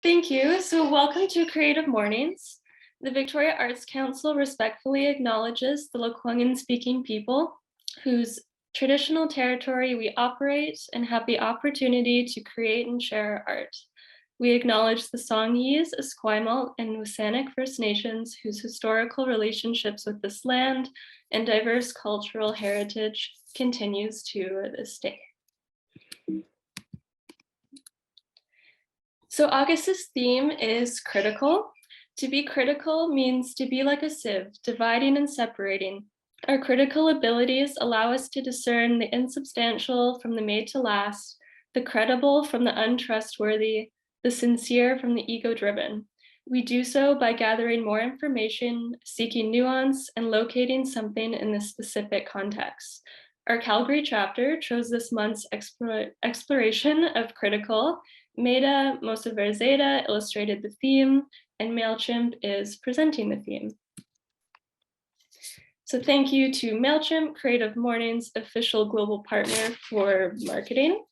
Thank you. So welcome to Creative Mornings. The Victoria Arts Council respectfully acknowledges the Lekwungen-speaking people whose traditional territory we operate and have the opportunity to create and share our art. We acknowledge the Songhees, Esquimalt, and Wasanik First Nations whose historical relationships with this land and diverse cultural heritage continues to this day. So August's theme is critical. To be critical means to be like a sieve, dividing and separating. Our critical abilities allow us to discern the insubstantial from the made to last, the credible from the untrustworthy, the sincere from the ego-driven. We do so by gathering more information, seeking nuance, and locating something in this specific context. Our Calgary chapter chose this month's exploration of critical. Meta Mosaverzeta illustrated the theme, and MailChimp is presenting the theme. So thank you to MailChimp, Creative Mornings' official global partner for marketing.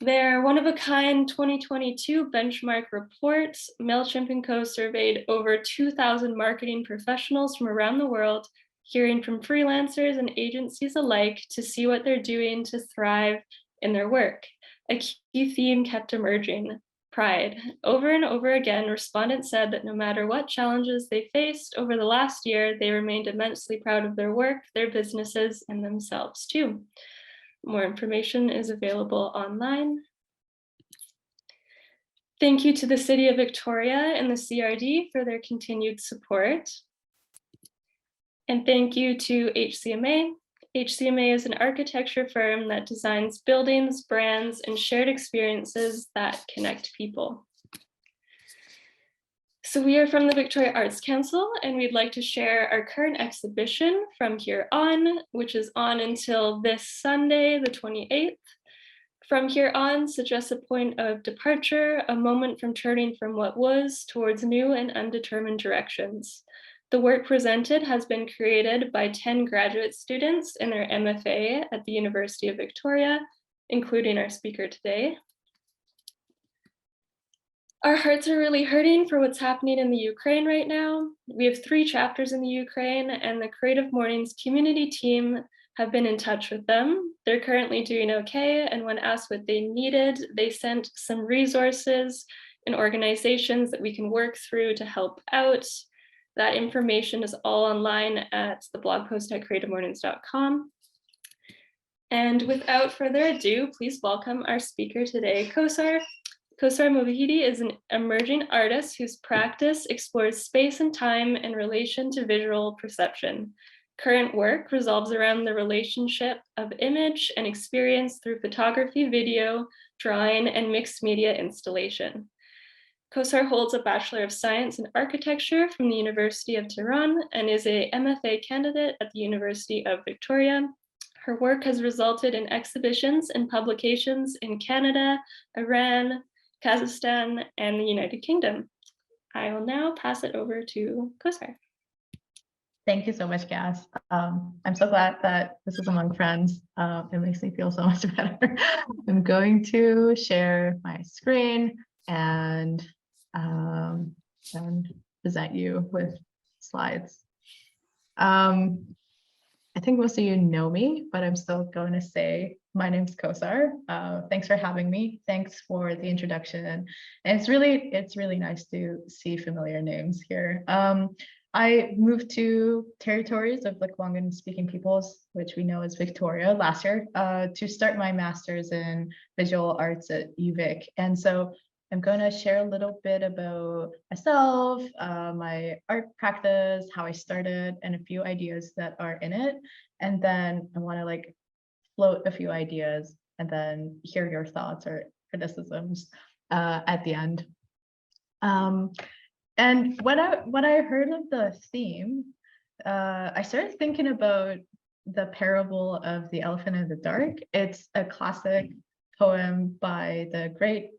Their one-of-a-kind 2022 benchmark report, MailChimp & Co. surveyed over 2,000 marketing professionals from around the world, hearing from freelancers and agencies alike to see what they're doing to thrive in their work. A key theme kept emerging: pride. Over and over again, respondents said that no matter what challenges they faced over the last year, they remained immensely proud of their work, their businesses, and themselves too. More information is available online. Thank you to the City of Victoria and the CRD for their continued support. And thank you to HCMA. HCMA is an architecture firm that designs buildings, brands, and shared experiences that connect people. So we are from the Victoria Arts Council, and we'd like to share our current exhibition From Here On, which is on until this Sunday, the 28th. From Here On suggests a point of departure, a moment from turning from what was towards new and undetermined directions. The work presented has been created by 10 graduate students in their MFA at the University of Victoria, including our speaker today. Our hearts are really hurting for what's happening in the Ukraine right now. We have 3 chapters in the Ukraine, and the Creative Mornings community team have been in touch with them. They're currently doing okay, and when asked what they needed, they sent some resources and organizations that we can work through to help out. That information is all online at the blog post at creativemornings.com. And without further ado, please welcome our speaker today, Kosar. Kosar Movahedi is an emerging artist whose practice explores space and time in relation to visual perception. Current work revolves around the relationship of image and experience through photography, video, drawing, and mixed media installation. Kosar holds a Bachelor of Science in Architecture from the University of Tehran and is a MFA candidate at the University of Victoria. Her work has resulted in exhibitions and publications in Canada, Iran, Kazakhstan, and the United Kingdom. I will now pass it over to Kosar. Thank you so much, Cass. I'm so glad that this is among friends. It makes me feel so much better. I'm going to share my screen and present you with slides. I think most of you know me, but I'm still going to say my name's Kosar. Thanks for having me. Thanks for the introduction. And it's really nice to see familiar names here. I moved to territories of Lekwungen speaking peoples, which we know as Victoria, last year to start my master's in visual arts at UVic. And so I'm going to share a little bit about myself, my art practice, how I started, and a few ideas that are in it. And then I want to float a few ideas and then hear your thoughts or criticisms at the end. And when I heard of the theme, I started thinking about the parable of the elephant in the dark. It's a classic poem by the great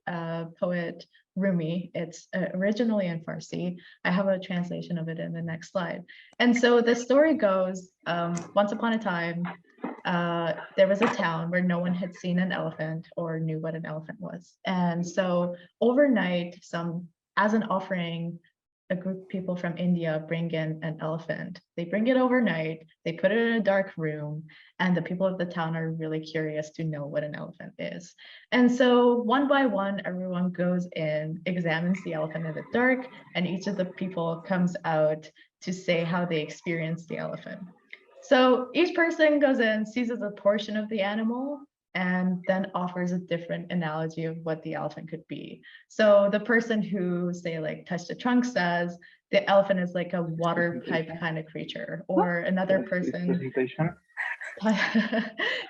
poet Rumi. It's originally in Farsi. I have a translation of it in the next slide. And so the story goes, once upon a time, there was a town where no one had seen an elephant or knew what an elephant was. And so overnight, as an offering, a group of people from India bring in an elephant. They bring it overnight, they put it in a dark room, and the people of the town are really curious to know what an elephant is. And so one by one, everyone goes in, examines the elephant in the dark, and each of the people comes out to say how they experienced the elephant. So each person goes in, seizes a portion of the animal, and then offers a different analogy of what the elephant could be. So the person who, say, like touched the trunk says the elephant is like a water pipe kind of creature, or another person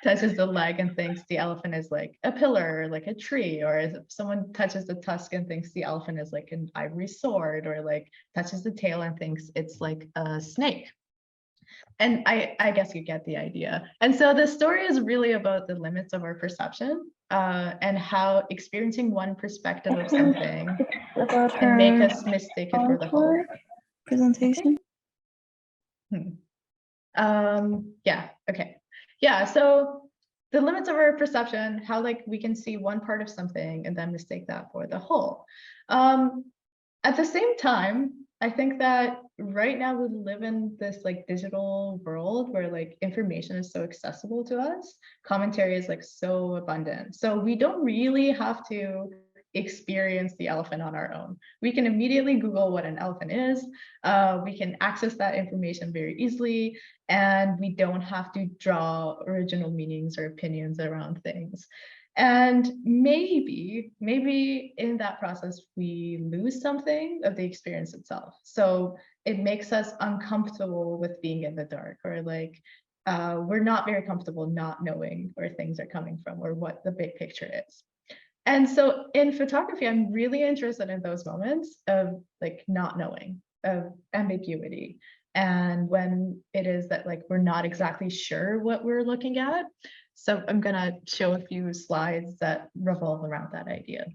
touches the leg and thinks the elephant is like a pillar, like a tree, or if someone touches the tusk and thinks the elephant is like an ivory sword, or like touches the tail and thinks it's like a snake. And I guess you get the idea. And so the story is really about the limits of our perception, and how experiencing one perspective of something About can make her us mistake it for the whole. artwork presentation. Yeah, okay. Yeah, so the limits of our perception, how like we can see one part of something and then mistake that for the whole. At the same time, I think that right now we live in this like digital world where like information is so accessible to us. Commentary is like so abundant. So we don't really have to experience the elephant on our own. We can immediately Google what an elephant is. We can access that information very easily, and we don't have to draw original meanings or opinions around things. And maybe in that process, we lose something of the experience itself. So it makes us uncomfortable with being in the dark, or like we're not very comfortable not knowing where things are coming from or what the big picture is. And so in photography, I'm really interested in those moments of like not knowing, of ambiguity. And when it is that like we're not exactly sure what we're looking at. So I'm gonna show a few slides that revolve around that idea.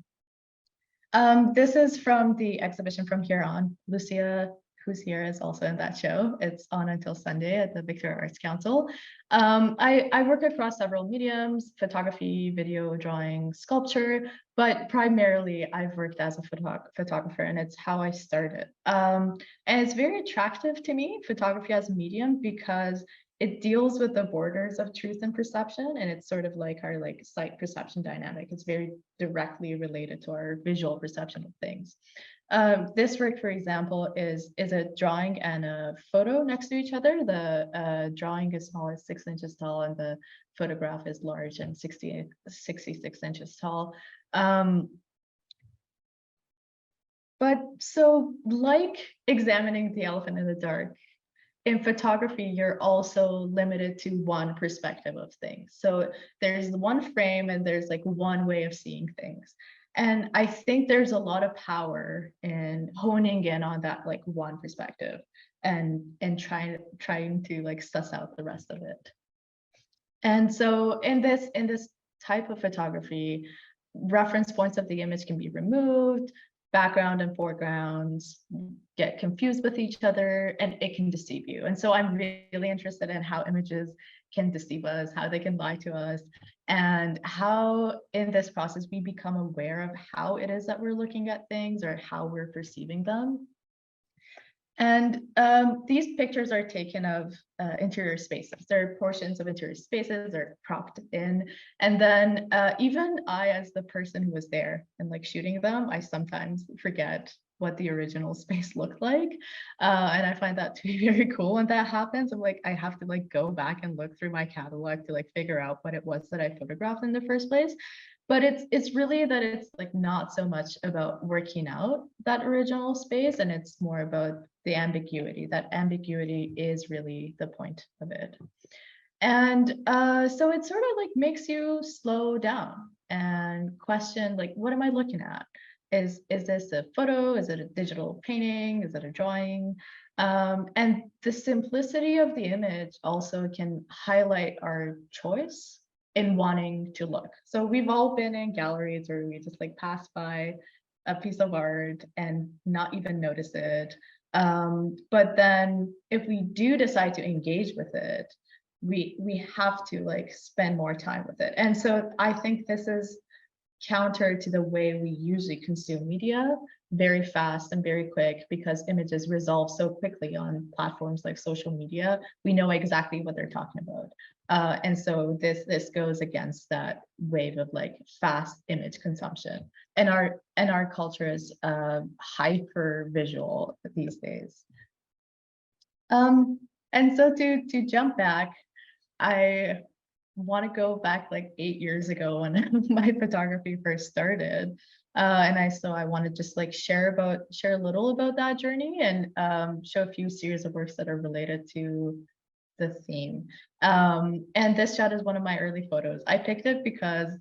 This is from the exhibition From Here On. Lucia, who's here, is also in that show. It's on until Sunday at the Victoria Arts Council. I work across several mediums: photography, video, drawing, sculpture, but primarily I've worked as a photographer, and it's how I started. And it's very attractive to me, photography as a medium, because it deals with the borders of truth and perception, and it's sort of like our like sight perception dynamic. It's very directly related to our visual perception of things. This work, for example, is a drawing and a photo next to each other. The drawing is small, as 6 inches tall, and the photograph is large and 66 inches tall. But so like examining the elephant in the dark, in photography, you're also limited to one perspective of things. So there's one frame and there's like one way of seeing things. And I think there's a lot of power in honing in on that like one perspective and trying to like suss out the rest of it. And so in this type of photography, reference points of the image can be removed, background and foregrounds get confused with each other, and it can deceive you. And so I'm really interested in how images can deceive us, how they can lie to us, and how in this process we become aware of how it is that we're looking at things or how we're perceiving them. And these pictures are taken of interior spaces. They're portions of interior spaces, they're propped in. And then even I, as the person who was there and like shooting them, I sometimes forget what the original space looked like. And I find that to be very cool when that happens. I'm like, I have to like go back and look through my catalog to like figure out what it was that I photographed in the first place. But it's really that it's like not so much about working out that original space, and it's more about the ambiguity. That ambiguity is really the point of it. And so it sort of like makes you slow down and question, like, what am I looking at? Is this a photo? Is it a digital painting? Is it a drawing? And the simplicity of the image also can highlight our choice in wanting to look. So we've all been in galleries where we just like pass by a piece of art and not even notice it. But then if we do decide to engage with it, we have to like spend more time with it. And so I think this is counter to the way we usually consume media, very fast and very quick, because images resolve so quickly on platforms like social media. We know exactly what they're talking about. And so this goes against that wave of like fast image consumption. And our culture is hyper visual these days. And so to jump back, I want to go back like 8 years ago when my photography first started. So I want to just like share a little about that journey and show a few series of works that are related to the theme. And this shot is one of my early photos. I picked it because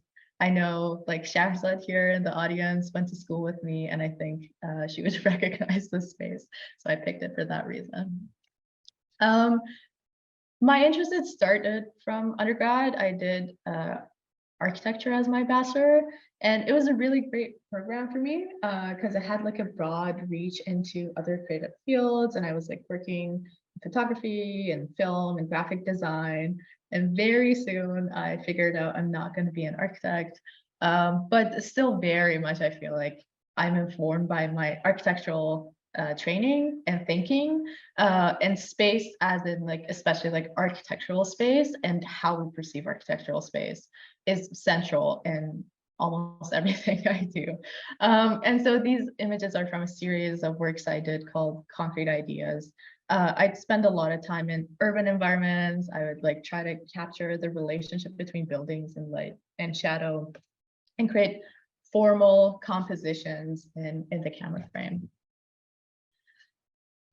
I know like Shahzad here in the audience went to school with me, and I think she would recognize this space. So I picked it for that reason. My interest had started from undergrad. I did architecture as my bachelor, and it was a really great program for me because it had like a broad reach into other creative fields, and I was like working in photography and film and graphic design. And very soon I figured out I'm not going to be an architect, but still very much I feel like I'm informed by my architectural training and thinking, and space as in like especially like architectural space and how we perceive architectural space is central in almost everything I do. And so these images are from a series of works I did called Concrete Ideas. I'd spend a lot of time in urban environments. I would like try to capture the relationship between buildings and light and shadow and create formal compositions in the camera frame.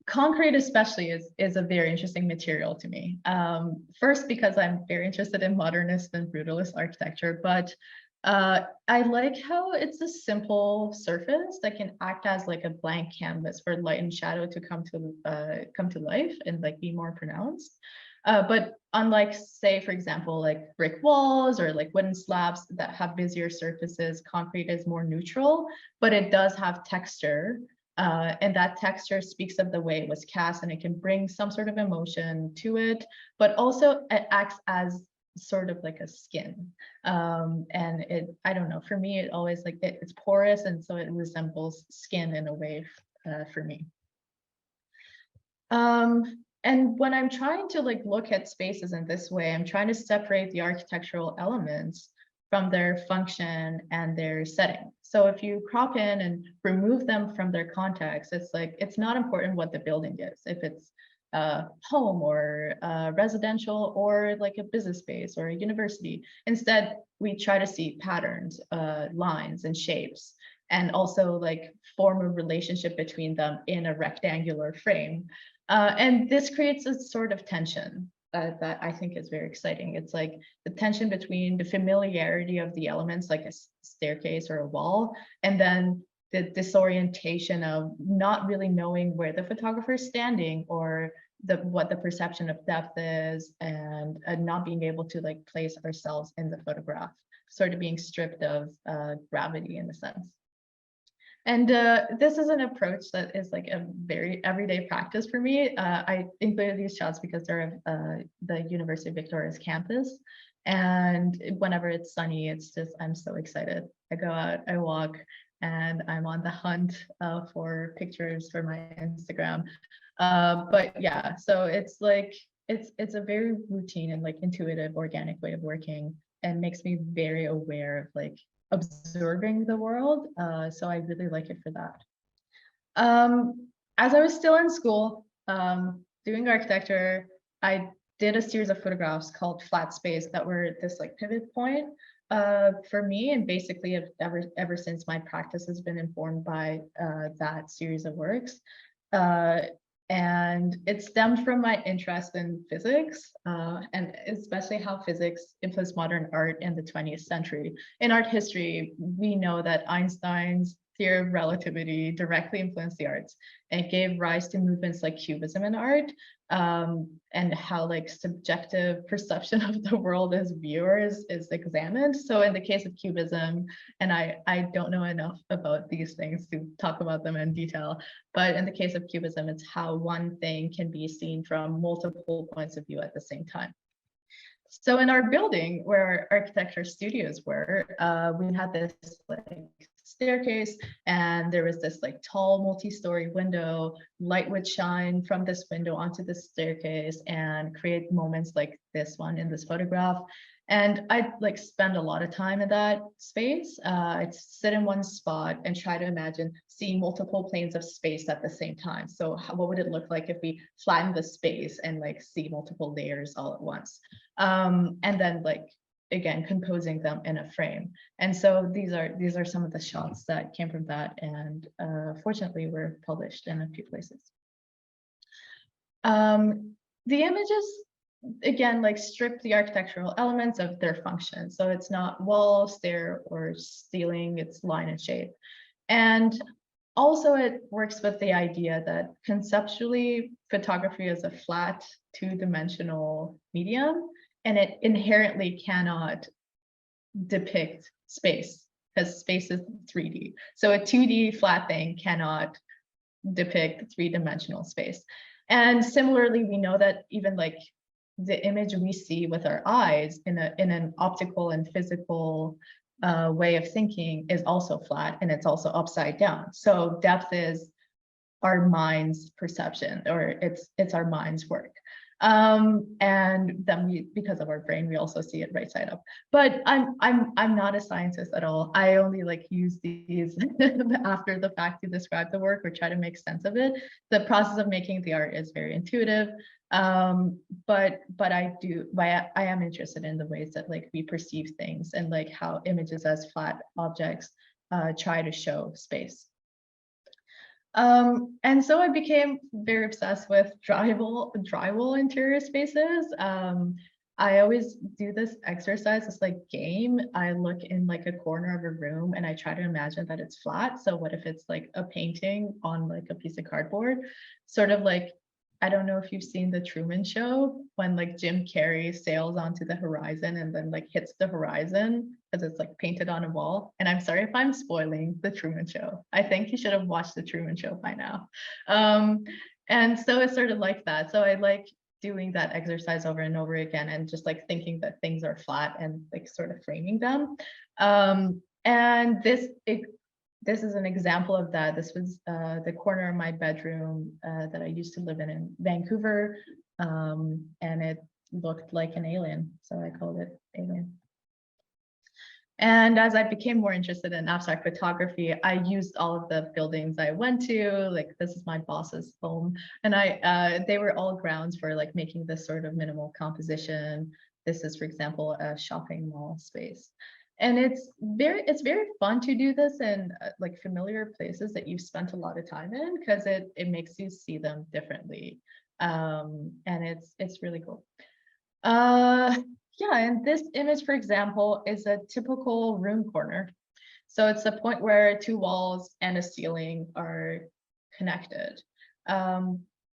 Concrete especially is a very interesting material to me. First, because I'm very interested in modernist and brutalist architecture, but I like how it's a simple surface that can act as like a blank canvas for light and shadow to come to life and like be more pronounced. But unlike, say, for example, like brick walls or like wooden slabs that have busier surfaces, concrete is more neutral, but it does have texture. And that texture speaks of the way it was cast, and it can bring some sort of emotion to it, but also it acts as sort of like a skin. And I don't know, for me, it always like it's porous, and so it resembles skin in a way for me. And when I'm trying to like look at spaces in this way, I'm trying to separate the architectural elements from their function and their setting. So if you crop in and remove them from their context, it's like, it's not important what the building is, if it's a home or residential or like a business space or a university. Instead, we try to see patterns, lines and shapes, and also like form a relationship between them in a rectangular frame. And this creates a sort of tension that I think is very exciting. It's like the tension between the familiarity of the elements, like a staircase or a wall, and then the disorientation of not really knowing where the photographer is standing or what the perception of depth is, and not being able to like place ourselves in the photograph, sort of being stripped of gravity in a sense. And this is an approach that is like a very everyday practice for me. I included these shots because they're the University of Victoria's campus. And whenever it's sunny, it's just, I'm so excited. I go out, I walk, and I'm on the hunt for pictures for my Instagram. But yeah, so it's like, it's a very routine and like intuitive, organic way of working, and makes me very aware of like observing the world. So I really like it for that. As I was still in school, doing architecture, I did a series of photographs called Flat Space that were this like pivot point for me. And basically ever since, my practice has been informed by that series of works. And it stemmed from my interest in physics, and especially how physics influenced modern art in the 20th century. In art history, we know that Einstein's theory of relativity directly influenced the arts, and it gave rise to movements like Cubism in art, and how like subjective perception of the world as viewers is examined. So in the case of Cubism, and I don't know enough about these things to talk about them in detail, but in the case of Cubism, it's how one thing can be seen from multiple points of view at the same time. So in our building where our architecture studios were, we had this like staircase, and there was this like tall multi-story window. Light would shine from this window onto the staircase and create moments like this one in this photograph. And I'd like spend a lot of time in that space. I'd sit in one spot and try to imagine seeing multiple planes of space at the same time. So what would it look like if we flatten the space and like see multiple layers all at once? And then like, again, composing them in a frame. And so these are some of the shots that came from that, and fortunately were published in a few places. The images, again, like strip the architectural elements of their function. So it's not wall, stair, or ceiling, it's line and shape. And also it works with the idea that conceptually photography is a flat two-dimensional medium, and it inherently cannot depict space because space is 3D. So a 2D flat thing cannot depict three-dimensional space. And similarly, we know that even like the image we see with our eyes in an optical and physical way of thinking is also flat, and it's also upside down. So depth is our mind's perception, or it's our mind's work. And then because of our brain, we also see it right side up. But I'm not a scientist at all. I only like use these after the fact to describe the work or try to make sense of it. The process of making the art is very intuitive. But I am interested in the ways that like we perceive things, and like how images as flat objects try to show space. And so I became very obsessed with drywall interior spaces. I always do this exercise, this like game. I look in like a corner of a room and I try to imagine that it's flat. So what if it's like a painting on like a piece of cardboard? Sort of like, I don't know if you've seen the Truman Show, when like Jim Carrey sails onto the horizon and then like hits the horizon because it's like painted on a wall. And I'm sorry if I'm spoiling the Truman Show. I think you should have watched the Truman Show by now. And so it's sort of like that. So I like doing that exercise over and over again, and just like thinking that things are flat and like sort of framing them. And this is an example of that. This was the corner of my bedroom that I used to live in Vancouver, and it looked like an alien, so I called it Alien. And as I became more interested in abstract photography, I used all of the buildings I went to, like this is my boss's home, and they were all grounds for like making this sort of minimal composition. This is, for example, a shopping mall space. And it's very fun to do this in like familiar places that you've spent a lot of time in, because it makes you see them differently. And it's really cool. Yeah, and this image, for example, is a typical room corner. So it's the point where two walls and a ceiling are connected.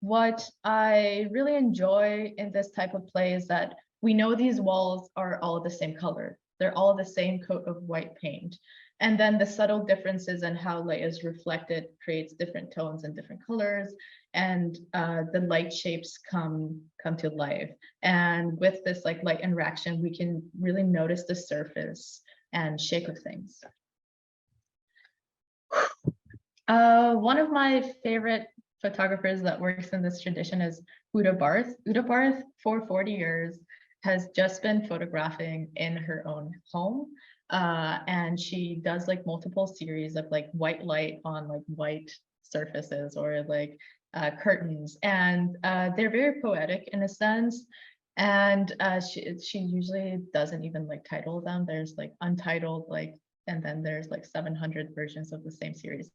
What I really enjoy in this type of play is that we know these walls are all the same color. They're all the same coat of white paint. And then the subtle differences in how light is reflected creates different tones and different colors. And the light shapes come to life. And with this like light interaction, we can really notice the surface and shape of things. One of my favorite photographers that works in this tradition is Uta Barth. Uta Barth, for 40 years, has just been photographing in her own home. And she does like multiple series of like white light on like white surfaces, or like curtains, and they're very poetic in a sense. And she usually doesn't even like title them. There's like Untitled, like, and then there's like 700 versions of the same series.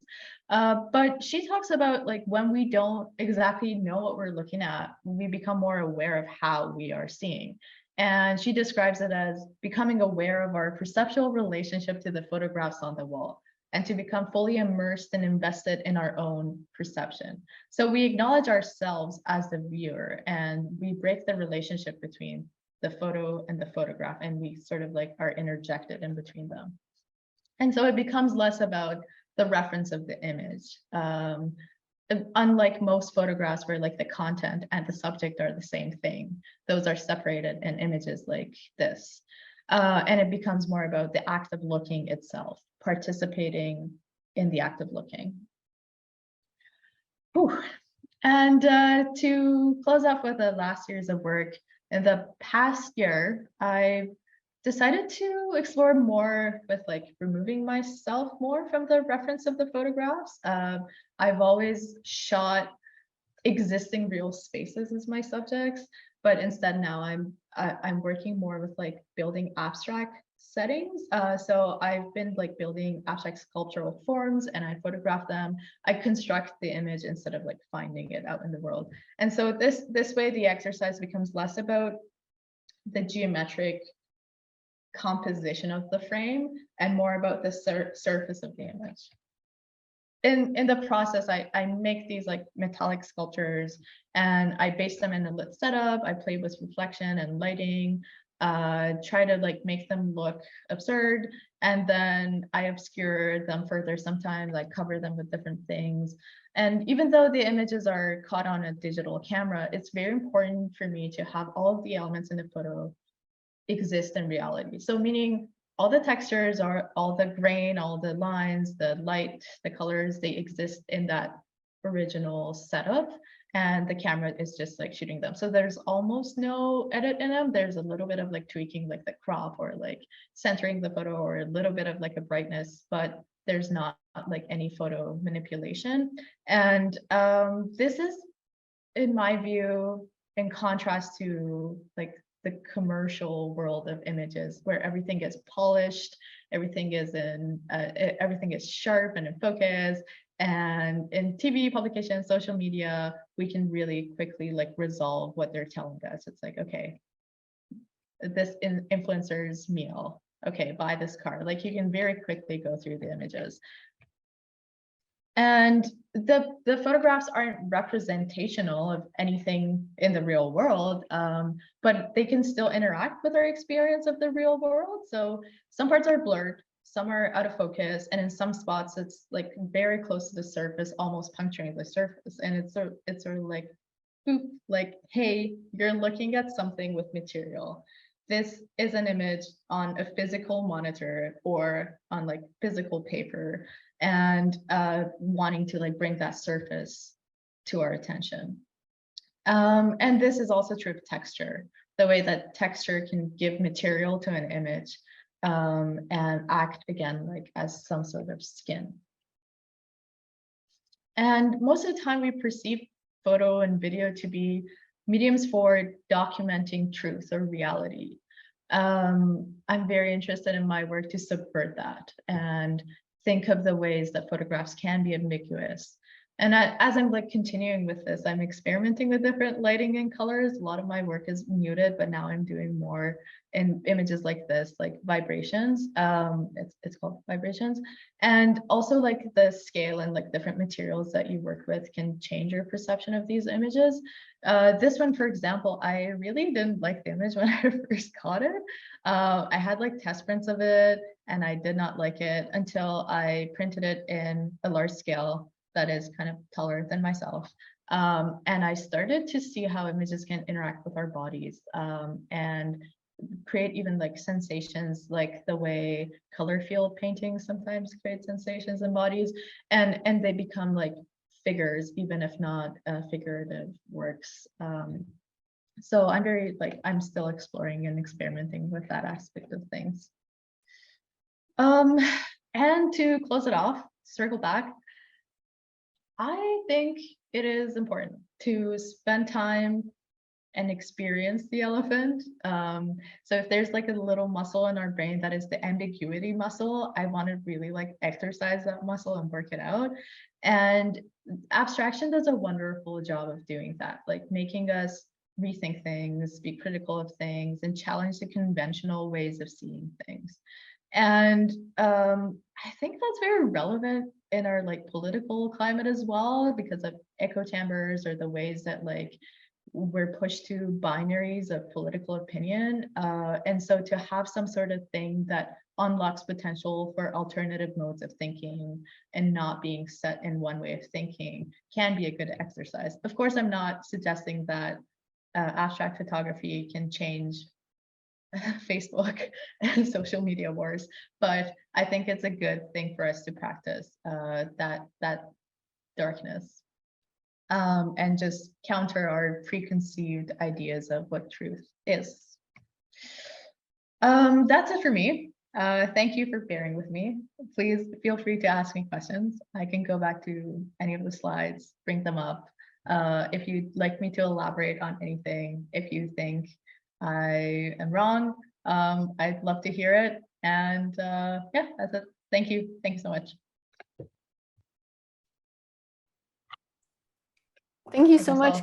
But she talks about like when we don't exactly know what we're looking at, we become more aware of how we are seeing. And she describes it as becoming aware of our perceptual relationship to the photographs on the wall, and to become fully immersed and invested in our own perception. So we acknowledge ourselves as the viewer, and we break the relationship between the photo and the photograph, and we sort of like are interjected in between them. And so it becomes less about the reference of the image. unlike most photographs where like the content and the subject are the same thing, those are separated in images like this. And it becomes more about the act of looking itself, participating in the act of looking. Whew. And to close off with the last years of work, in the past year, I decided to explore more with like removing myself more from the reference of the photographs. I've always shot existing real spaces as my subjects, but instead now I'm working more with like building abstract settings. So I've been like building abstract sculptural forms and I photograph them. I construct the image instead of like finding it out in the world. And so this way the exercise becomes less about the geometric composition of the frame and more about the surface of the image. In the process, I make these like metallic sculptures and I base them in a lit setup. I play with reflection and lighting, try to like make them look absurd, and then I obscure them further. Sometimes I cover them with different things. And even though the images are caught on a digital camera, it's very important for me to have all of the elements in the photo exist in reality. So meaning all the textures, are all the grain, all the lines, the light, the colors, they exist in that original setup, and the camera is just like shooting them. So there's almost no edit in them. There's a little bit of like tweaking like the crop or like centering the photo or a little bit of like a brightness, but there's not like any photo manipulation. And this is, in my view, in contrast to like the commercial world of images where everything is polished, everything is sharp and in focus. And in TV publications, social media, we can really quickly like resolve what they're telling us. It's like, okay, this influencer's meal. Okay, buy this car. Like you can very quickly go through the images. And the photographs aren't representational of anything in the real world, but they can still interact with our experience of the real world. So some parts are blurred, some are out of focus, and in some spots it's like very close to the surface, almost puncturing the surface. And it's sort of like, boop, like, hey, you're looking at something with material. This is an image on a physical monitor or on like physical paper, and wanting to like bring that surface to our attention. And this is also true of texture, the way that texture can give material to an image and act again like as some sort of skin. And most of the time we perceive photo and video to be mediums for documenting truth or reality. I'm very interested in my work to subvert that and think of the ways that photographs can be ambiguous. And as I'm like continuing with this, I'm experimenting with different lighting and colors. A lot of my work is muted, but now I'm doing more in images like this, like vibrations. It's called vibrations. And also like the scale and like different materials that you work with can change your perception of these images. This one, for example, I really didn't like the image when I first caught it. I had like test prints of it and I did not like it until I printed it in a large scale that is kind of taller than myself. And I started to see how images can interact with our bodies and create even like sensations, like the way color field paintings sometimes create sensations in bodies, and they become like figures, even if not figurative works. So I'm very like, I'm still exploring and experimenting with that aspect of things. And to close it off, circle back, I think it is important to spend time and experience the elephant. So if there's like a little muscle in our brain that is the ambiguity muscle, I want to really like exercise that muscle and work it out. And abstraction does a wonderful job of doing that, like making us rethink things, be critical of things, and challenge the conventional ways of seeing things. And I think that's very relevant in our like political climate as well, because of echo chambers or the ways that like we're pushed to binaries of political opinion. And so to have some sort of thing that unlocks potential for alternative modes of thinking and not being set in one way of thinking can be a good exercise. Of course, I'm not suggesting that abstract photography can change Facebook and social media wars, but I think it's a good thing for us to practice that darkness and just counter our preconceived ideas of what truth is. That's it for me. Thank you for bearing with me. Please feel free to ask me questions. I can go back to any of the slides, bring them up. If you'd like me to elaborate on anything, if you think I am wrong, I'd love to hear it. And yeah, that's it. Thank you. Thank you so much. Thank you so much,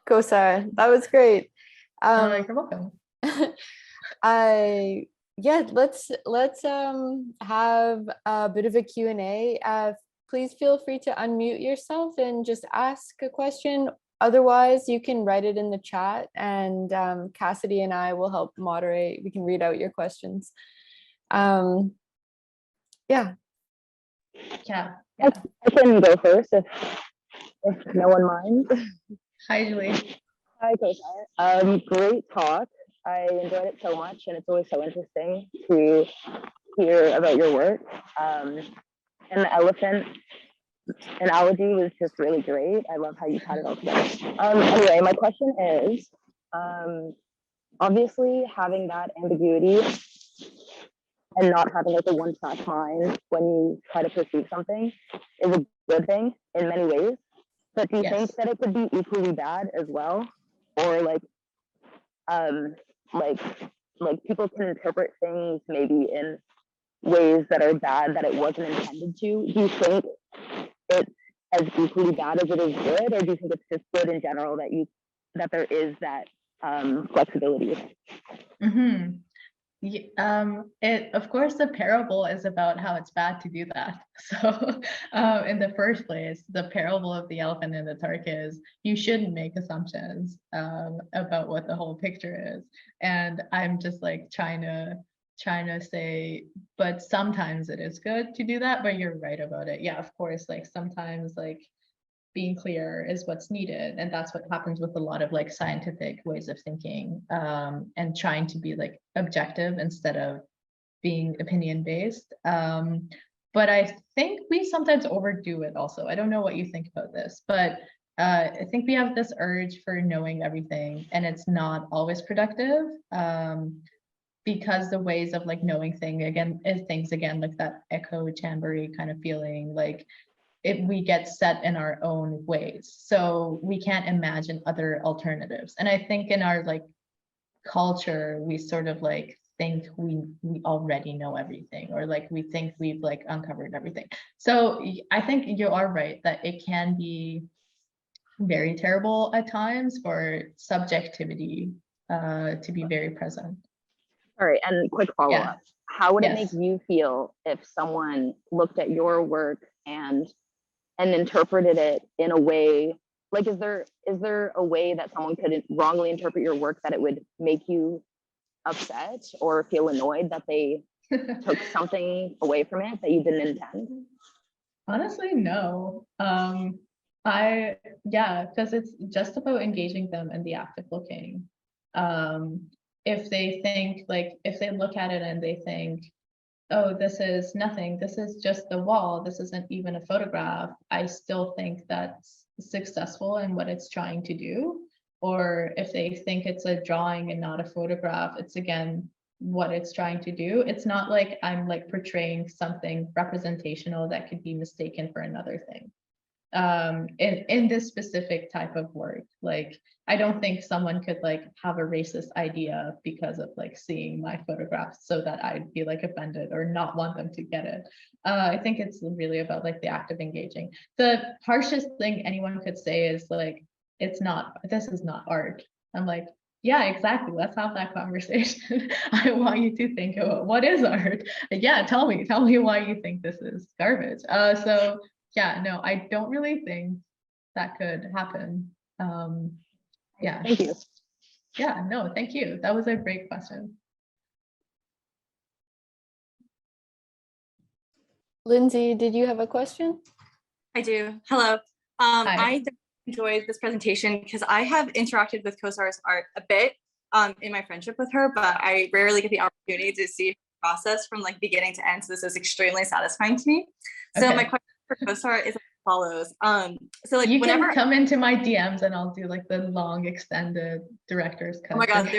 Kosar. That was great. You're welcome. Yeah, let's have a bit of a Q&A. Please feel free to unmute yourself and just ask a question. Otherwise, you can write it in the chat, and Cassidy and I will help moderate. We can read out your questions. Yeah. Yeah. I can go first if no one minds. Hi, Julie. Hi, Kosar. Great talk. I enjoyed it so much, and it's always so interesting to hear about your work. And the elephant analogy was just really great. I love how you tied it all together. Anyway, my question is, obviously having that ambiguity and not having like a one-track mind when you try to perceive something is a good thing in many ways. But do you think that it could be equally bad as well? Or like people can interpret things maybe in ways that are bad that it wasn't intended to. Do you think it's as equally bad as it is good, or do you think it's just good in general that there is that flexibility? Mm-hmm. Of course, the parable is about how it's bad to do that. So in the first place, the parable of the elephant in the dark is you shouldn't make assumptions about what the whole picture is. And I'm just like trying to say, but sometimes it is good to do that, but you're right about it. Yeah, of course, like sometimes like being clear is what's needed, and that's what happens with a lot of like scientific ways of thinking and trying to be like objective instead of being opinion based. But I think we sometimes overdo it also. I don't know what you think about this, but I think we have this urge for knowing everything, and it's not always productive because the ways of like knowing things again like that echo chambery kind of feeling, like we get set in our own ways, so we can't imagine other alternatives. And I think in our like culture, we sort of like think we already know everything, or like we think we've like uncovered everything. So I think you are right that it can be very terrible at times for subjectivity to be very present. All right, and quick follow-up. How would it make you feel if someone looked at your work and interpreted it in a way, like is there a way that someone could wrongly interpret your work that it would make you upset or feel annoyed that they took something away from it that you didn't intend? Honestly, no. Because it's just about engaging them in the act of looking. If they think if they look at it and they think, oh, this is nothing, this is just the wall, this isn't even a photograph, I still think that's successful in what it's trying to do. Or if they think it's a drawing and not a photograph, it's again what it's trying to do. It's not like I'm like portraying something representational that could be mistaken for another thing. In this specific type of work, like I don't think someone could like have a racist idea because of like seeing my photographs so that I'd be like offended or not want them to get it. I think it's really about like the act of engaging. The harshest thing anyone could say is like, this is not art. I'm like, yeah, exactly. Let's have that conversation. I want you to think about what is art. Yeah, tell me why you think this is garbage. So yeah, no, I don't really think that could happen. Yeah. Thank you. Yeah, no, thank you. That was a great question. Lindsay, did you have a question? I do. Hello. I enjoyed this presentation because I have interacted with Kosar's art a bit in my friendship with her, but I rarely get the opportunity to see her process from like beginning to end. So this is extremely satisfying to me. So my question for Kosar is as follows. So like you whenever can come into my DMs and I'll do like the long extended director's cut. Oh my God,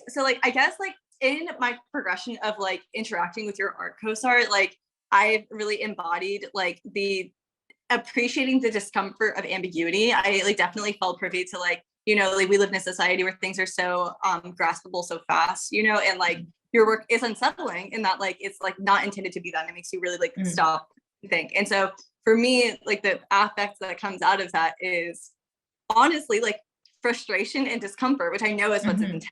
so like I guess like in my progression of like interacting with your art, Kosar, like I've really embodied like the appreciating the discomfort of ambiguity. I like definitely felt privy to like, you know, like we live in a society where things are so graspable so fast, you know, and like your work is unsettling in that like it's like not intended to be that. And it makes you really like stop and think. And so for me, like the affect that comes out of that is honestly like frustration and discomfort, which I know is what's intended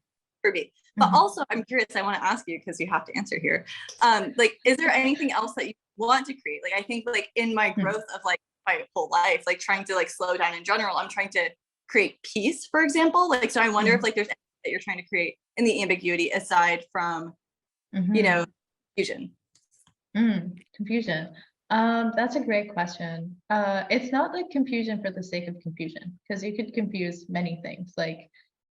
for me. But also I'm curious, I want to ask you, because you have to answer here. Like, is there anything else that you want to create? Like, I think like in my growth of like my whole life, like trying to like slow down in general, I'm trying to create peace, for example. Like, so I wonder if like there's anything that you're trying to create in the ambiguity aside from, you know, confusion. Confusion. That's a great question. It's not like confusion for the sake of confusion, because you could confuse many things. Like,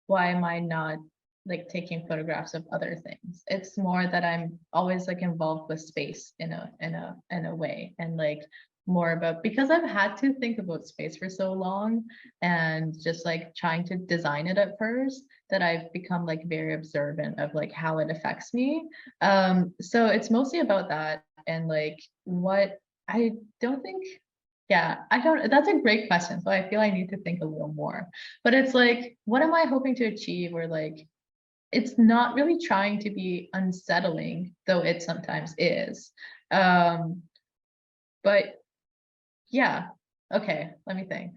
why am I not like taking photographs of other things? It's more that I'm always like involved with space in a way, and like more about, because I've had to think about space for so long and just like trying to design it at first, that I've become like very observant of like how it affects me. So it's mostly about that. And like what I don't think, I don't, that's a great question. So I feel I need to think a little more, but it's like, what am I hoping to achieve? Or like, it's not really trying to be unsettling, though it sometimes is. But yeah, okay, let me think.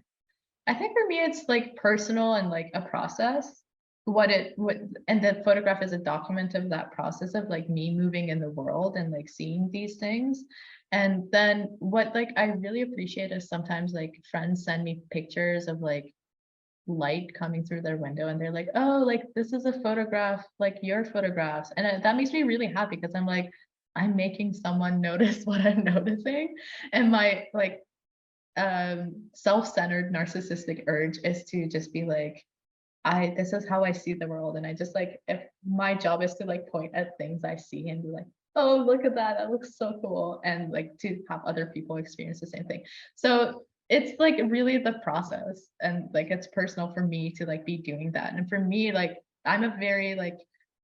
I think for me, it's like personal and like a process. And the photograph is a document of that process of like me moving in the world and like seeing these things. And then what like I really appreciate is sometimes like friends send me pictures of like light coming through their window, and they're like, oh, like this is a photograph, like your photographs. And that makes me really happy, because I'm like, I'm making someone notice what I'm noticing. And my like self-centered narcissistic urge is to just be like, this is how I see the world. And I just like, if my job is to like point at things I see and be like, oh, look at that, that looks so cool, and like to have other people experience the same thing. So it's like really the process, and like it's personal for me to like be doing that. And for me, like I'm a very like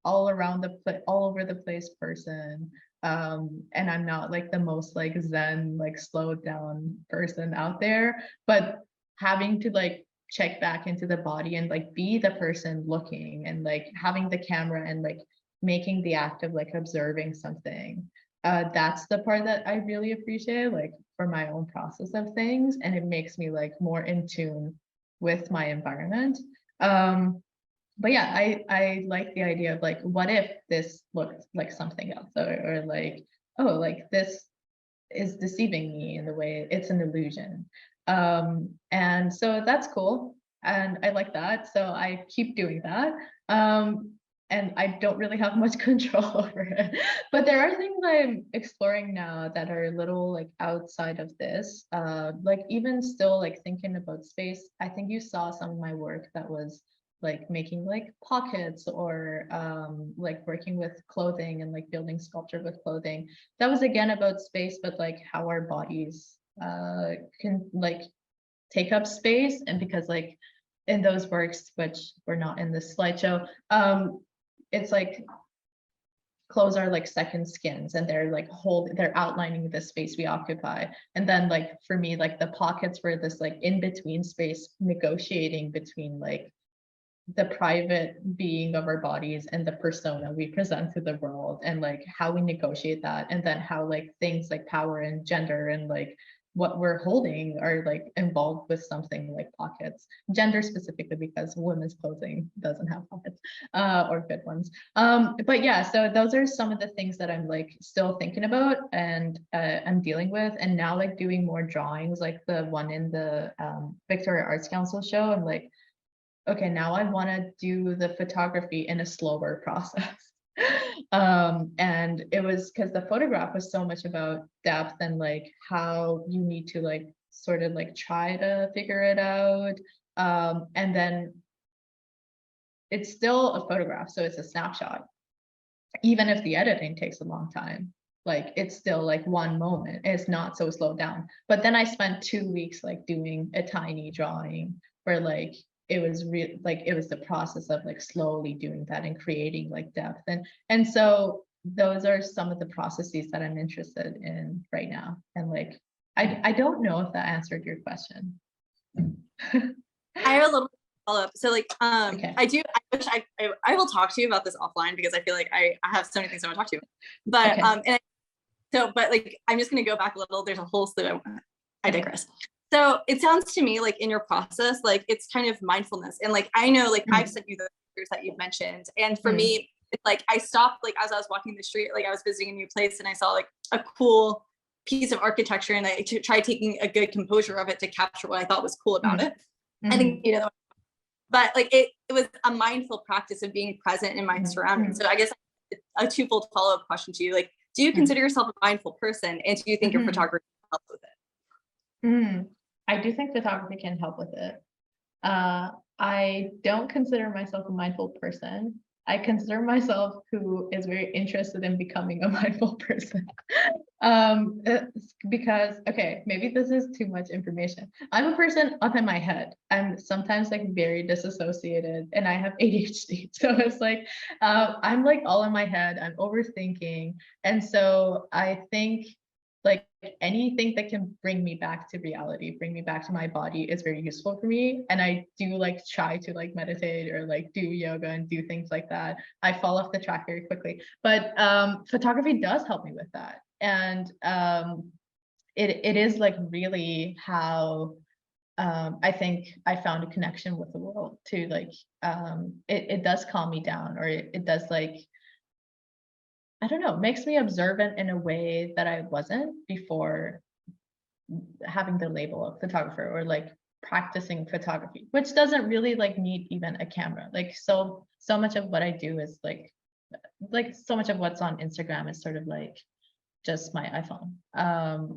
all over the place person. And I'm not like the most like zen, like slowed down person out there, but having to like check back into the body and like be the person looking, and like having the camera and like making the act of like observing something, that's the part that I really appreciate, like for my own process of things. And it makes me like more in tune with my environment. But yeah, I like the idea of like, what if this looked like something else, or like, oh, like this is deceiving me in the way it's an illusion. And so that's cool. And I like that. So I keep doing that. And I don't really have much control over it. But there are things I'm exploring now that are a little like outside of this. Like even still like thinking about space. I think you saw some of my work that was like making like pockets, or like working with clothing and like building sculpture with clothing. That was again about space, but like how our bodies can like take up space. And because like in those works, which were not in this slideshow, it's like clothes are like second skins, and they're outlining the space we occupy. And then like for me, like the pockets were this like in between space, negotiating between like the private being of our bodies and the persona we present to the world, and like how we negotiate that. And then how like things like power and gender and like what we're holding are like involved with something like pockets, gender specifically, because women's clothing doesn't have pockets, or good ones. But yeah, so those are some of the things that I'm like still thinking about, and I'm dealing with. And now like doing more drawings, like the one in the Victoria Arts Council show, I'm like, okay, now I want to do the photography in a slower process. And it was because the photograph was so much about depth and like how you need to like sort of like try to figure it out. And then it's still a photograph, so it's a snapshot. Even if the editing takes a long time, like it's still like one moment. It's not so slowed down. But then I spent 2 weeks like doing a tiny drawing where like it was real, like it was the process of like slowly doing that and creating like depth. And so those are some of the processes that I'm interested in right now. And like I don't know if that answered your question. I have a little follow-up. So like Okay. I wish I will talk to you about this offline because I feel like I have so many things I want to talk to you about. But Okay. but like I'm just gonna go back a little. There's a whole slew. I digress. So it sounds to me like in your process, like it's kind of mindfulness. And like I know like I've sent you the pictures that you've mentioned. And for me, it's like I stopped like as I was walking the street, like I was visiting a new place and I saw like a cool piece of architecture and I tried taking a good composure of it to capture what I thought was cool about it. I think, you know, but like it was a mindful practice of being present in my surroundings. So I guess a twofold follow-up question to you, like, do you consider yourself a mindful person and do you think your photography helps with it? I do think photography can help with it. I don't consider myself a mindful person. I consider myself who is very interested in becoming a mindful person. Because, okay, maybe this is too much information. I'm a person up in my head. I'm sometimes like very disassociated and I have ADHD. So it's like, I'm like all in my head, I'm overthinking. And so I think like anything that can bring me back to reality, bring me back to my body is very useful for me. And I do like try to like meditate or like do yoga and do things like that. I fall off the track very quickly, but photography does help me with that. And it is like really how I think I found a connection with the world too. Like it does calm me down, or it does like, I don't know, makes me observant in a way that I wasn't before having the label of photographer or like practicing photography, which doesn't really like need even a camera. Like so much of what I do is like so much of what's on Instagram is sort of like just my iPhone.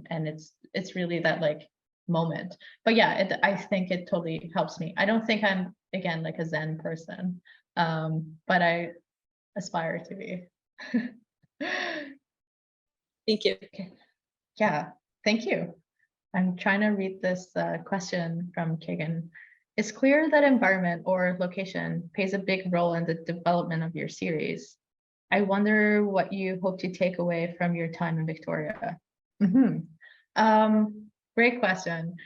And it's really that like moment. But yeah, I think it totally helps me. I don't think I'm again like a Zen person, but I aspire to be. Thank you. Okay. Yeah, thank you. I'm trying to read this question from Kagan. It's clear that environment or location plays a big role in the development of your series. I wonder what you hope to take away from your time in Victoria. Great question.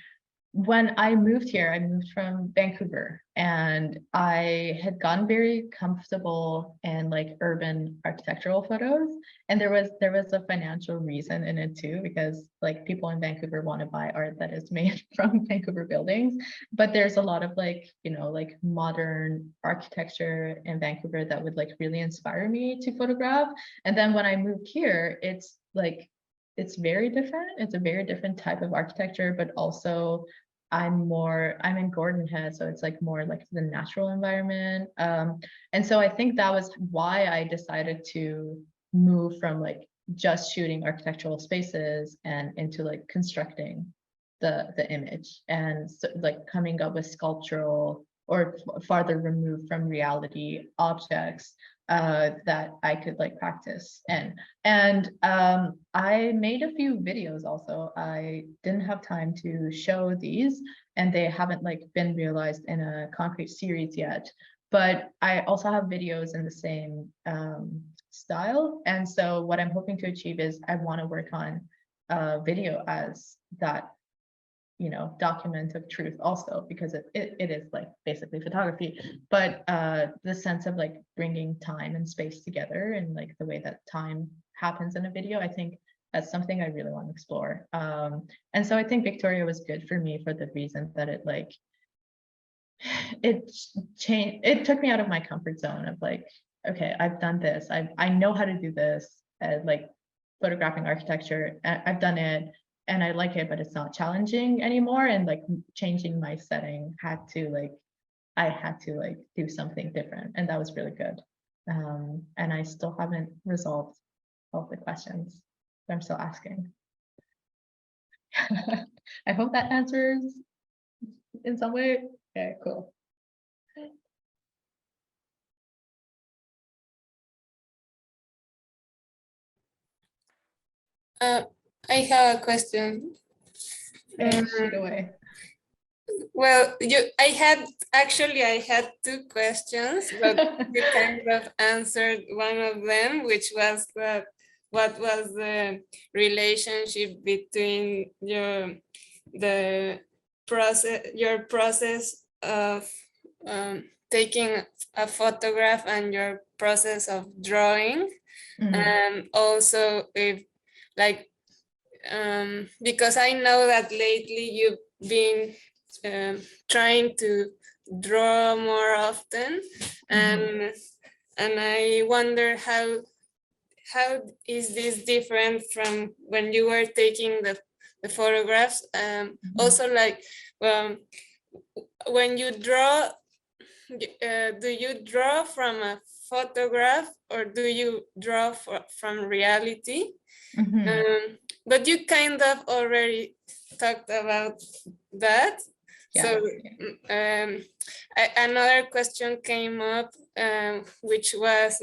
When I moved here, I moved from Vancouver and I had gotten very comfortable in like urban architectural photos. And there was a financial reason in it too, because like people in Vancouver want to buy art that is made from Vancouver buildings. But there's a lot of like, you know, like modern architecture in Vancouver that would like really inspire me to photograph. And then when I moved here, it's like, it's very different. It's a very different type of architecture, but also I'm in Gordon Head, so it's like more like the natural environment. And so I think that was why I decided to move from like just shooting architectural spaces and into like constructing the image and so, like coming up with sculptural or farther removed from reality objects that I could like practice in. And I made a few videos also. I didn't have time to show these and they haven't like been realized in a concrete series yet, but I also have videos in the same style. And so what I'm hoping to achieve is I want to work on video as that, you know, document of truth also, because it is like basically photography, but the sense of like bringing time and space together and like the way that time happens in a video, I think that's something I really want to explore. And so I think Victoria was good for me for the reason that it like it changed, it took me out of my comfort zone of like, okay, I've done this, I know how to do this, like photographing architecture, I've done it and I like it, but it's not challenging anymore. And like changing my setting I had to like do something different. And that was really good. And I still haven't resolved all of the questions. So I'm still asking. I hope that answers in some way. Okay, cool. I have a question. Shoot away. Well, I had two questions, but you kind of answered one of them, which was that what was the relationship between your process of taking a photograph and your process of drawing, and also if like because I know that lately you've been trying to draw more often, and I wonder how is this different from when you were taking the photographs. Also, like when you draw, do you draw from a photograph or do you draw from reality? But you kind of already talked about that. Yeah. So another question came up, which was,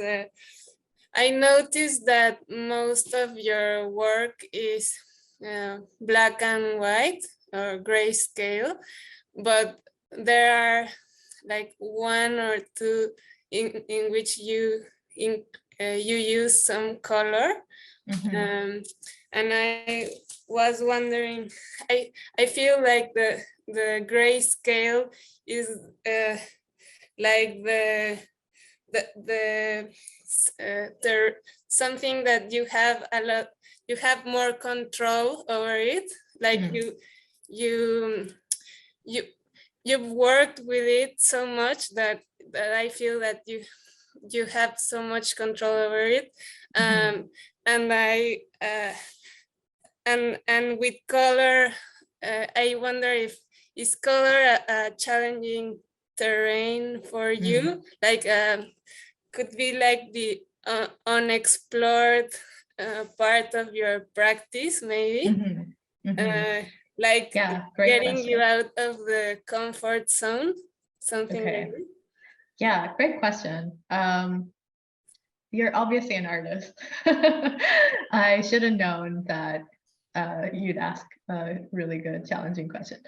I noticed that most of your work is black and white or grayscale, but there are like one or two in which you use some color. And I was wondering, I feel like the grayscale is like the something that you have you have more control over it. Like you've worked with it so much that I feel that you have so much control over it. And I and with color, I wonder if is color a challenging terrain for you? Like could be like the unexplored part of your practice, maybe. Like getting you out of the comfort zone, something like that. Yeah, great question. You're obviously an artist. I should have known that you'd ask a really good, challenging question.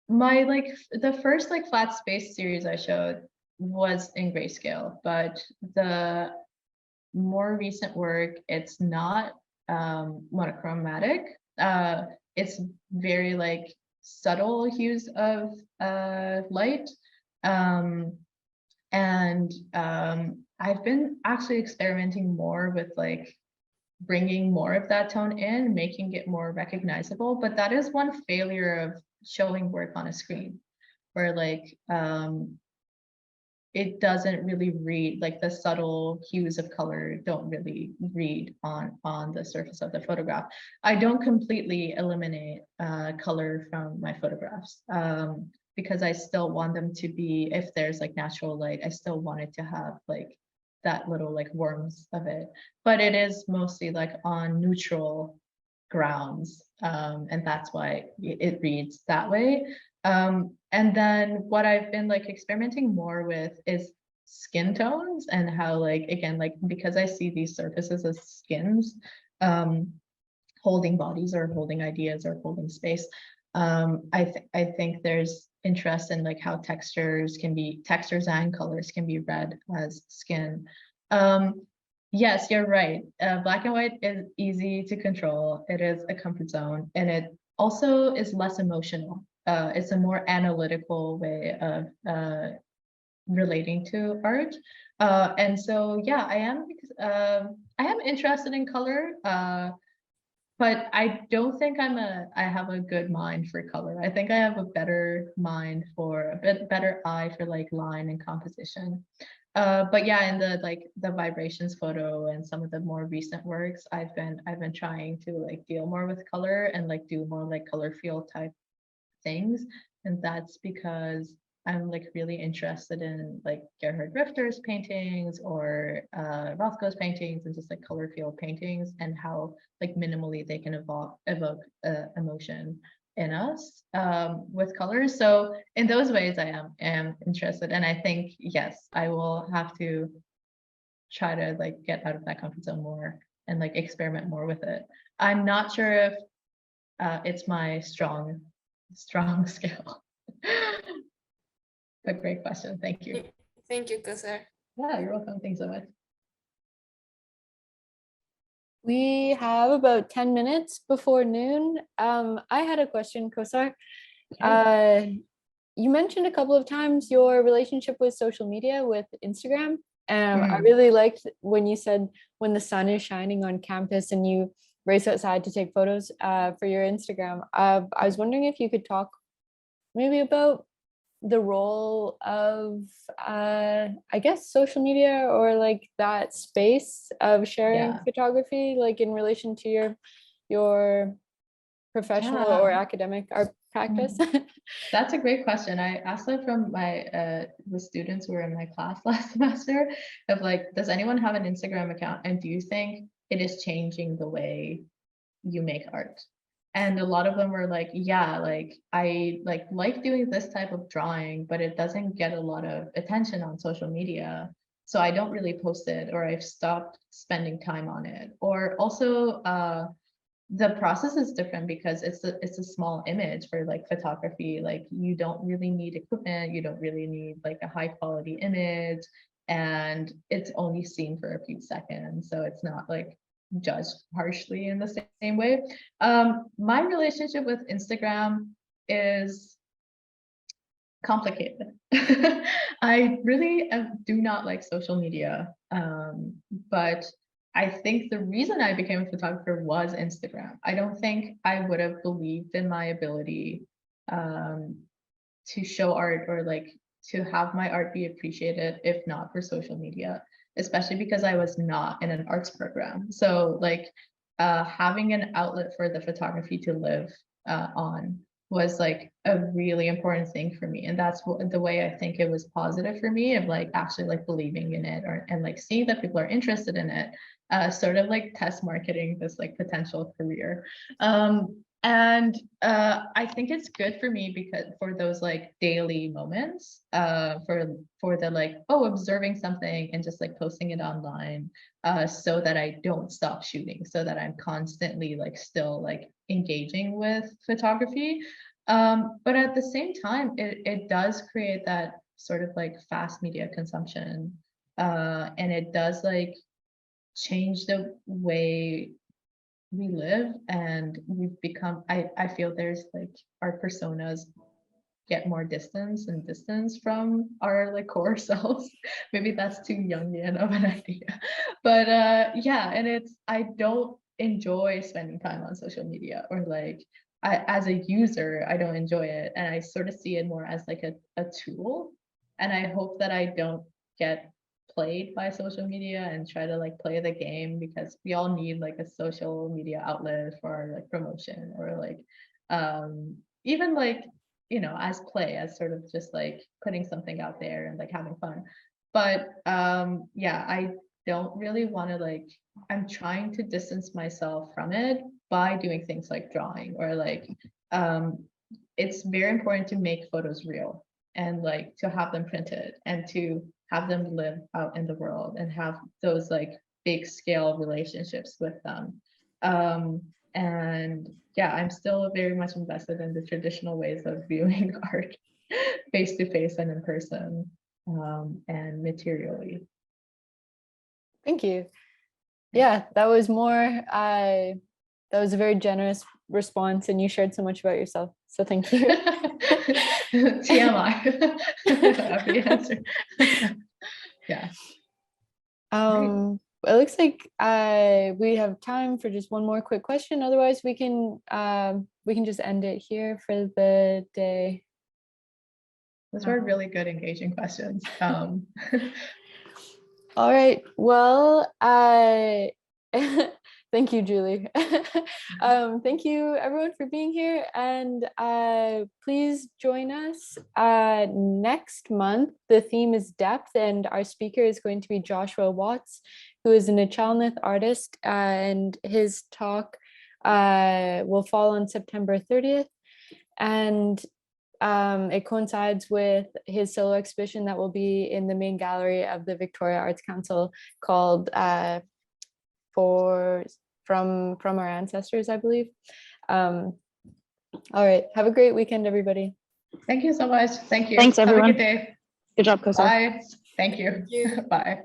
The first flat space series I showed was in grayscale, but the more recent work, it's not monochromatic. It's very subtle hues of light. I've been actually experimenting more with bringing more of that tone in, making it more recognizable. But that is one failure of showing work on a screen, where it doesn't really read, the subtle hues of color don't really read on the surface of the photograph. I don't completely eliminate color from my photographs because I still want them to be, if there's natural light, I still want it to have that little warmth of it. But it is mostly on neutral grounds, and that's why it reads that way. And then what I've been experimenting more with is skin tones and how again, because I see these surfaces as skins, holding bodies or holding ideas or holding space. I think there's interest in how textures and colors can be read as skin. Yes, you're right. Black and white is easy to control. It is a comfort zone, and it also is less emotional. It's a more analytical way of relating to art. And so, yeah, I am interested in color, but I don't think I have a good mind for color. I think I have a better mind for a better eye for line and composition. But yeah, in the vibrations photo and some of the more recent works, I've been trying to deal more with color and do more color field type things. And that's because I'm like really interested in like Gerhard Richter's paintings or Rothko's paintings and just like color field paintings and how like minimally they can evoke emotion in us with colors. So in those ways, I am interested, and I think yes, I will have to try to like get out of that comfort zone more and like experiment more with it. I'm not sure if it's my strong skill. A great question. Thank you. Thank you, Kosar. Yeah, you're welcome. Thanks so much. We have about 10 minutes before noon. I had a question, Kosar. You mentioned a couple of times your relationship with social media with Instagram. I really liked when you said when the sun is shining on campus and you race outside to take photos for your Instagram. I was wondering if you could talk maybe about the role of I guess social media or like that space of sharing photography, like in relation to your professional or academic art practice. That's a great question. I asked that from my the students who were in my class last semester of like, does anyone have an Instagram account, and do you think it is changing the way you make art? And a lot of them were like, yeah, like I like doing this type of drawing, but it doesn't get a lot of attention on social media. So I don't really post it, or I've stopped spending time on it. Or also the process is different because it's a small image for like photography. Like you don't really need equipment, you don't really need like a high quality image, and it's only seen for a few seconds. So it's not like judged harshly in the same way. My relationship with Instagram is complicated. I really do not like social media, but I think the reason I became a photographer was Instagram. I don't think I would have believed in my ability to show art or like to have my art be appreciated if not for social media, especially because I was not in an arts program. So like having an outlet for the photography to live on was like a really important thing for me. And that's the way I think it was positive for me, of like actually like believing in it, and like seeing that people are interested in it, sort of like test marketing this like potential career. And I think it's good for me because for those like daily moments, for the like, oh, observing something and just like posting it online, so that I don't stop shooting, so that I'm constantly like still like engaging with photography. But at the same time, it does create that sort of like fast media consumption, and it does like change the way we live, and we've become, I feel there's like our personas get more distance from our like core selves. Maybe that's too Jungian of an idea, but yeah, and it's, I don't enjoy spending time on social media, or like as a user, I don't enjoy it, and I sort of see it more as like a tool, and I hope that I don't get played by social media and try to like play the game, because we all need like a social media outlet for our like promotion, or like even like, you know, as play, as sort of just like putting something out there and like having fun. But yeah, I don't really want to like, I'm trying to distance myself from it by doing things like drawing, or like it's very important to make photos real, and like to have them printed, and to have them live out in the world, and have those like big scale relationships with them. And yeah, I'm still very much invested in the traditional ways of viewing art, face to face and in person, and materially. Thank you. Yeah, that was that was a very generous response, and you shared so much about yourself. So thank you. TMI. Happy answer. Yeah. It looks like we have time for just one more quick question. Otherwise, we can just end it here for the day. Those were really good, engaging questions. All right. Well, Thank you, Julie. Thank you everyone for being here, and please join us next month. The theme is depth, and our speaker is going to be Joshua Watts, who is an Achalnith artist, and his talk will fall on September 30th, and it coincides with his solo exhibition that will be in the main gallery of the Victoria Arts Council called from our ancestors, I believe. All right, have a great weekend, everybody. Thank you so much. Thank you. Thanks, everyone. Have a good day. Good job, Kosar. Bye. Thank you. you. Bye.